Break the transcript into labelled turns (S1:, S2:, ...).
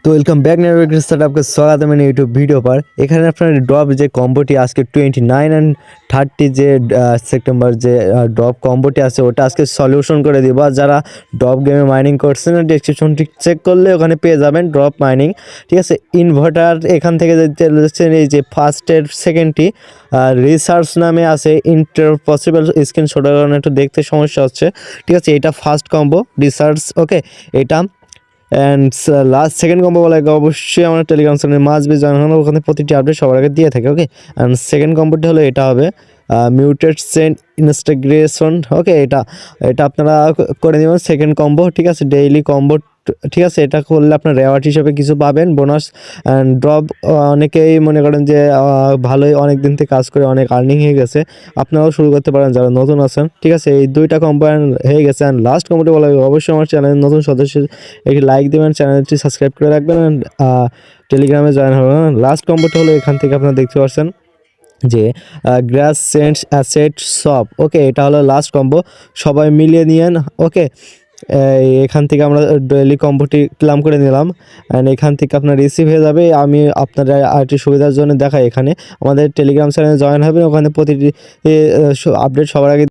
S1: तो welcome back network के साथ आपका स्वागत है मेरे यूट्यूब वीडियो पर। এখানে আপনার ড্রপ যে কম্বোটি আজকে 29 এন্ড 30 যে সেপ্টেম্বর যে ড্রপ কম্বোটি আছে ওটা আজকে সলিউশন করে দিব। আর যারা ড্রপ গেমে মাইনিং করছেন ডেসক্রিপশনটি চেক করলে ওখানে পেয়ে যাবেন ড্রপ মাইনিং, ঠিক আছে। ইনভার্টার এখান থেকে দেখছেন এই যে ফার্স্টের সেকেন্ডটি রিসার্চ নামে আছে, ইন্টার পসিবল স্ক্রিনশটের কারণে একটু দেখতে সমস্যা হচ্ছে, ঠিক আছে। এটা ফার্স্ট কম্বো রিসার্চ, ওকে। এটা অ্যান্ড লাস্ট সেকেন্ড কম্বো বলে অবশ্যই আমার টেলিগ্রাম চ্যানেলে মাস্ট বি জয়েন হন, ওখানে প্রতিটি আপডেট সবার আগে দিয়ে থাকে, ওকে। অ্যান্ড সেকেন্ড কম্বোটি হলো এটা হবে মিউটেড সেন্ট ইনস্টাগ্রেশন, ওকে। এটা এটা আপনারা করে নেবেন সেকেন্ড কম্বো, ঠিক আছে। ডেইলি কম্বো, ঠিক আছে। এটা করলে আপনার রেওয়ার্ড হিসেবে কিছু পাবেন, বোনাস অ্যান্ড ড্রপ। অনেকেই মনে করেন যে ভালোই অনেক দিন থেকে কাজ করে অনেক আর্নিং হয়ে গেছে, আপনারাও শুরু করতে পারেন যারা নতুন আছেন, ঠিক আছে। এই দুইটা কম্বো হয়ে গেছে। অ্যান্ড লাস্ট কম্বোটি বলা অবশ্যই আমার চ্যানেলের নতুন সদস্য একটি লাইক দেবেন, চ্যানেলটি সাবস্ক্রাইব করে রাখবেন, অ্যান্ড টেলিগ্রামে জয়েন হবেন। লাস্ট কম্বোটা হলো এখান থেকে আপনারা দেখতে পাচ্ছেন যে গ্রাস সেন্টস অ্যাসেট শপ, ওকে। এটা হলো লাস্ট কম্বো, সবাই মিলিয়ে নিয়েন, ওকে। এখান থেকে আমরা ডেইলি কম্বোটি ক্লাম করে নিলাম, অ্যান্ড এখান থেকে আপনার রিসিভ হয়ে যাবে। আমি আপনার আরেকটি সুবিধার জন্য দেখাই, এখানে আমাদের টেলিগ্রাম চ্যানেলে জয়েন হবেন, ওখানে প্রতিটি আপডেট সবার আগে